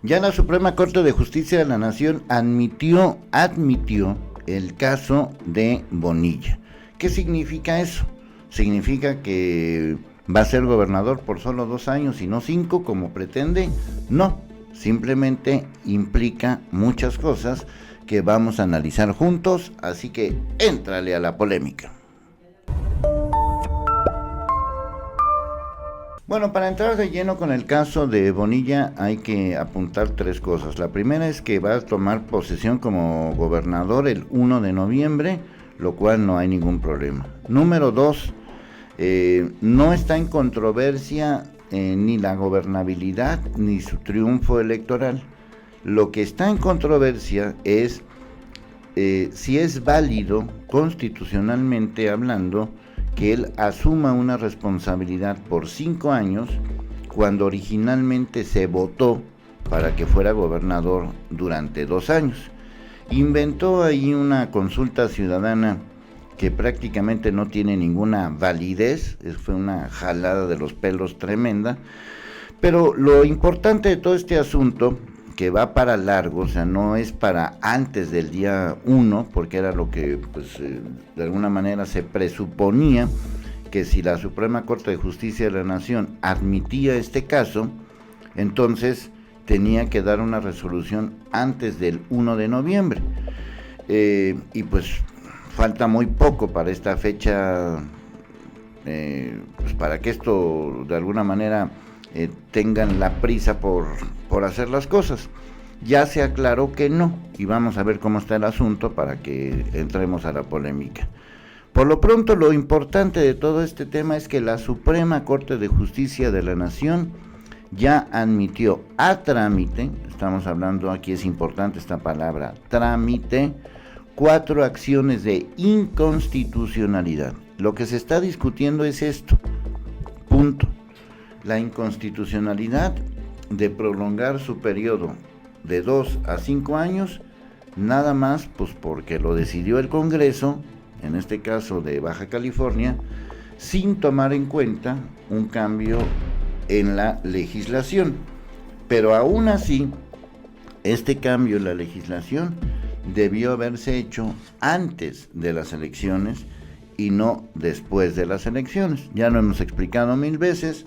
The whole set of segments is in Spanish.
Ya la Suprema Corte de Justicia de la Nación admitió el caso de Bonilla. ¿Qué significa eso? ¿Significa que va a ser gobernador por solo 2 años y no 5 como pretende? No, simplemente implica muchas cosas que vamos a analizar juntos, así que éntrale a la polémica. Bueno, para entrar de lleno con el caso de Bonilla hay que apuntar 3 cosas. La primera es que va a tomar posesión como gobernador el 1 de noviembre, lo cual no hay ningún problema. Número 2, no está en controversia ni la gobernabilidad ni su triunfo electoral. Lo que está en controversia es si es válido, constitucionalmente hablando, que él asuma una responsabilidad por 5 años cuando originalmente se votó para que fuera gobernador durante 2 años. Inventó ahí una consulta ciudadana que prácticamente no tiene ninguna validez, fue una jalada de los pelos tremenda, pero lo importante de todo este asunto, que va para largo, o sea, no es para antes del día 1, porque era lo que, pues, de alguna manera se presuponía, que si la Suprema Corte de Justicia de la Nación admitía este caso, entonces tenía que dar una resolución antes del 1 de noviembre. Y pues falta muy poco para esta fecha, pues para que esto de alguna manera tengan la prisa por hacer las cosas. Ya se aclaró que no, y vamos a ver cómo está el asunto para que entremos a la polémica. Por lo pronto, lo importante de todo este tema es que la Suprema Corte de Justicia de la Nación ya admitió a trámite, estamos hablando aquí, es importante esta palabra, trámite, 4 acciones de inconstitucionalidad. Lo que se está discutiendo es esto, punto. La inconstitucionalidad de prolongar su periodo de 2 a 5 años, nada más pues porque lo decidió el Congreso, en este caso de Baja California, sin tomar en cuenta un cambio en la legislación. Pero aún así, este cambio en la legislación debió haberse hecho antes de las elecciones y no después de las elecciones. Ya lo hemos explicado 1000 veces.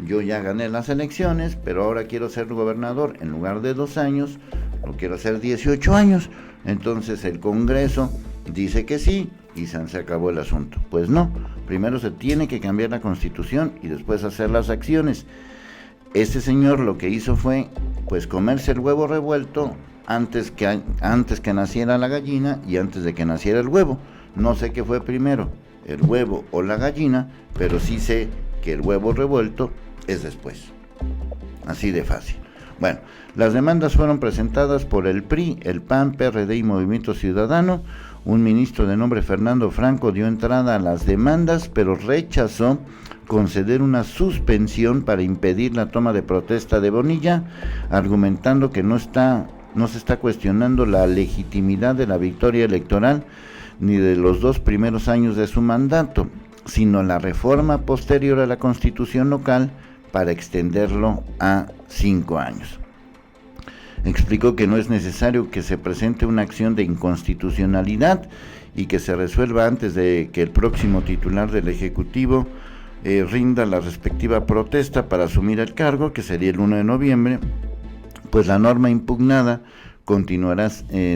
Yo ya gané las elecciones, pero ahora quiero ser gobernador. En lugar de 2 años, lo quiero hacer 18 años. Entonces el Congreso dice que sí y se acabó el asunto. Pues no, primero se tiene que cambiar la Constitución y después hacer las acciones. Este señor lo que hizo fue pues comerse el huevo revuelto antes que naciera la gallina y antes de que naciera el huevo. No sé qué fue primero, el huevo o la gallina, pero sí sé que el huevo revuelto es después. Así de fácil. Bueno, las demandas fueron presentadas por el PRI, el PAN, PRD y Movimiento Ciudadano. Un ministro de nombre Fernando Franco dio entrada a las demandas, pero rechazó conceder una suspensión para impedir la toma de protesta de Bonilla, argumentando que no se está cuestionando la legitimidad de la victoria electoral ni de los 2 primeros años de su mandato, sino la reforma posterior a la Constitución local para extenderlo a 5 años. Explicó que no es necesario que se presente una acción de inconstitucionalidad y que se resuelva antes de que el próximo titular del Ejecutivo rinda la respectiva protesta para asumir el cargo, que sería el 1 de noviembre, pues la norma impugnada continuará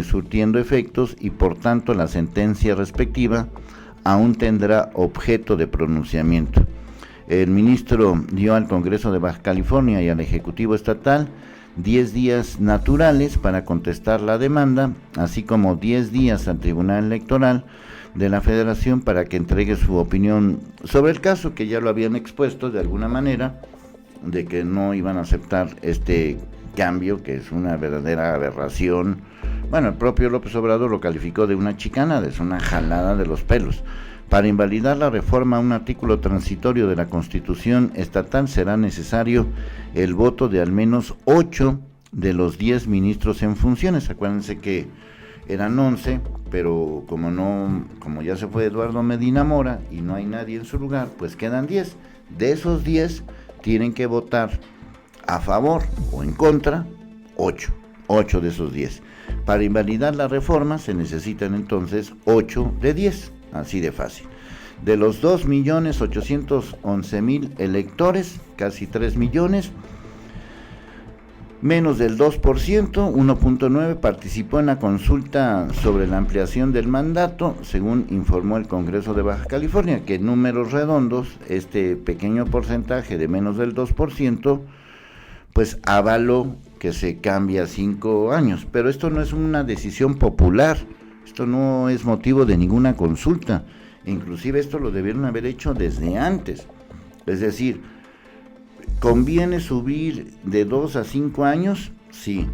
surtiendo efectos y por tanto la sentencia respectiva aún tendrá objeto de pronunciamiento. El ministro dio al Congreso de Baja California y al Ejecutivo Estatal 10 días naturales para contestar la demanda, así como 10 días al Tribunal Electoral de la Federación para que entregue su opinión sobre el caso, que ya lo habían expuesto de alguna manera, de que no iban a aceptar este cambio, que es una verdadera aberración. Bueno, el propio López Obrador lo calificó de una chicanada, es una jalada de los pelos. Para invalidar la reforma a un artículo transitorio de la Constitución estatal será necesario el voto de al menos 8 de los 10 ministros en funciones. Acuérdense que eran 11, pero como ya se fue Eduardo Medina Mora y no hay nadie en su lugar, pues quedan 10. De esos 10 tienen que votar a favor o en contra 8 de esos 10. Para invalidar la reforma se necesitan entonces 8 de 10, así de fácil. De los 2.811.000 electores, casi 3 millones, menos del 2%, 1.9, participó en la consulta sobre la ampliación del mandato, según informó el Congreso de Baja California, que en números redondos, este pequeño porcentaje de menos del 2%, pues avaló que se cambie a 5 años. Pero esto no es una decisión popular, esto no es motivo de ninguna consulta. Inclusive esto lo debieron haber hecho desde antes. Es decir, ¿conviene subir de 2 a 5 años? Sí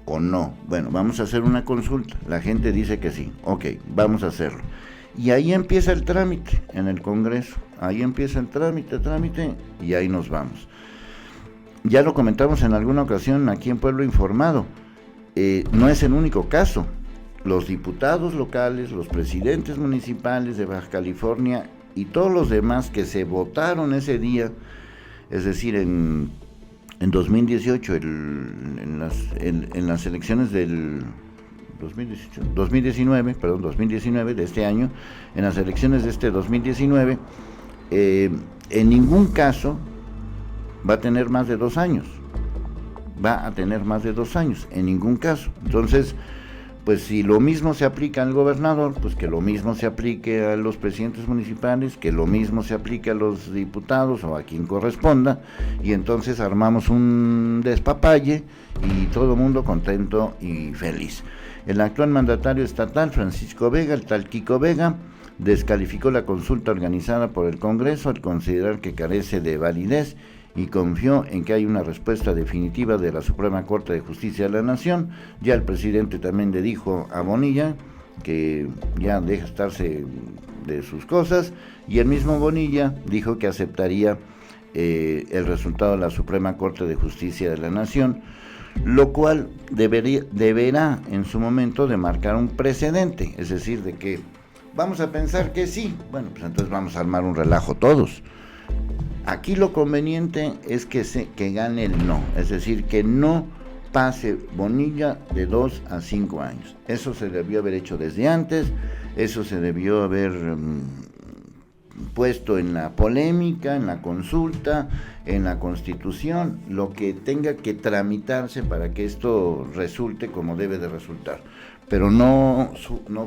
o no. Bueno, vamos a hacer una consulta. La gente dice que sí. Ok, vamos a hacerlo. Y ahí empieza el trámite en el Congreso. Ahí empieza el trámite, y ahí nos vamos. Ya lo comentamos en alguna ocasión aquí en Pueblo Informado. No es el único caso. Los diputados locales, los presidentes municipales de Baja California y todos los demás que se votaron ese día, es decir, en 2018, en las elecciones del 2019 de este año, en las elecciones de este 2019, en ningún caso va a tener más de 2 años. En ningún caso. Entonces, pues si lo mismo se aplica al gobernador, pues que lo mismo se aplique a los presidentes municipales, que lo mismo se aplique a los diputados o a quien corresponda, y entonces armamos un despapalle y todo el mundo contento y feliz. El actual mandatario estatal, Francisco Vega, el tal Kiko Vega, descalificó la consulta organizada por el Congreso al considerar que carece de validez y confió en que hay una respuesta definitiva de la Suprema Corte de Justicia de la Nación. Ya el presidente también le dijo a Bonilla que ya deja estarse de sus cosas, y el mismo Bonilla dijo que aceptaría el resultado de la Suprema Corte de Justicia de la Nación, lo cual deberá en su momento de marcar un precedente, es decir, de que vamos a pensar que sí, bueno, pues entonces vamos a armar un relajo todos. Aquí lo conveniente es que gane el no, es decir, que no pase Bonilla de 2 a 5 años. Eso se debió haber hecho desde antes, eso se debió haber puesto en la polémica, en la consulta, en la Constitución, lo que tenga que tramitarse para que esto resulte como debe de resultar. Pero no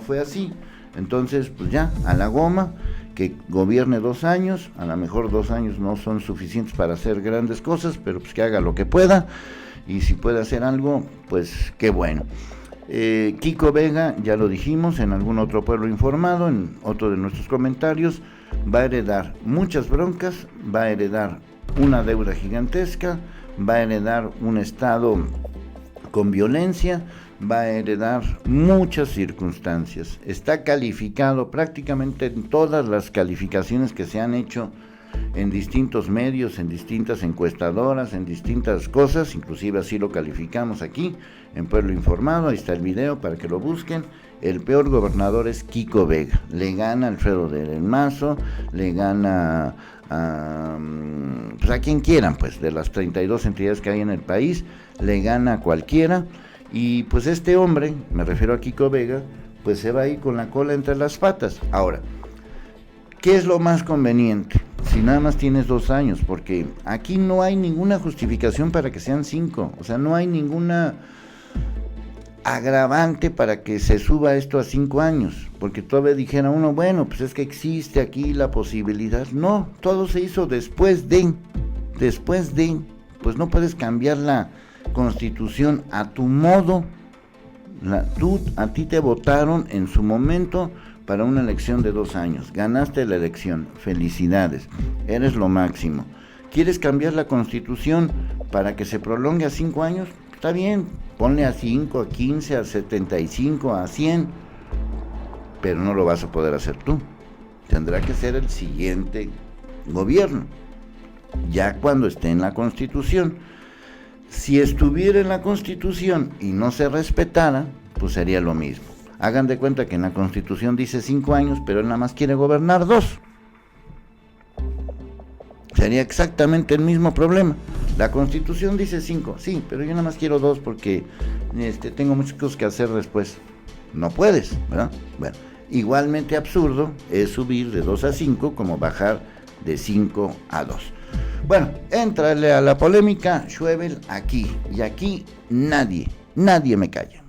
fue así. Entonces, pues ya, a la goma, que gobierne 2 años, a lo mejor 2 años no son suficientes para hacer grandes cosas, pero pues que haga lo que pueda, y si puede hacer algo, pues qué bueno. Kiko Vega, ya lo dijimos en algún otro Pueblo Informado, en otro de nuestros comentarios, va a heredar muchas broncas, va a heredar una deuda gigantesca, va a heredar un estado con violencia, va a heredar muchas circunstancias. Está calificado prácticamente en todas las calificaciones que se han hecho en distintos medios, en distintas encuestadoras, en distintas cosas, inclusive así lo calificamos aquí en Pueblo Informado. Ahí está el video para que lo busquen. El peor gobernador es Kiko Vega. Le gana Alfredo del Mazo, le gana a quien quieran, pues de las 32 entidades que hay en el país, le gana a cualquiera. Y pues este hombre, me refiero a Kiko Vega, pues se va a ir con la cola entre las patas. Ahora, ¿qué es lo más conveniente? Si nada más tienes 2 años, porque aquí no hay ninguna justificación para que sean 5, o sea, no hay ninguna agravante para que se suba esto a 5 años, porque todavía dijera uno, bueno, pues es que existe aquí la posibilidad. No, todo se hizo después de, pues no puedes cambiar la Constitución a tu modo. A ti te votaron en su momento para una elección de 2 años, ganaste la elección, felicidades, eres lo máximo. ¿Quieres cambiar la Constitución para que se prolongue a 5 años? Está bien, ponle a 5, a 15, a 75, a 100, pero no lo vas a poder hacer tú. Tendrá que ser el siguiente gobierno, ya cuando esté en la Constitución. Si estuviera en la Constitución y no se respetara, pues sería lo mismo. Hagan de cuenta que en la Constitución dice 5 años, pero él nada más quiere gobernar 2. Sería exactamente el mismo problema. La Constitución dice 5, sí, pero yo nada más quiero 2 porque tengo muchas cosas que hacer después. No puedes, ¿verdad? Bueno, igualmente absurdo es subir de 2 a 5 como bajar de 5 a 2. Bueno, entrarle a la polémica, Schwebel, aquí, y aquí nadie me calla.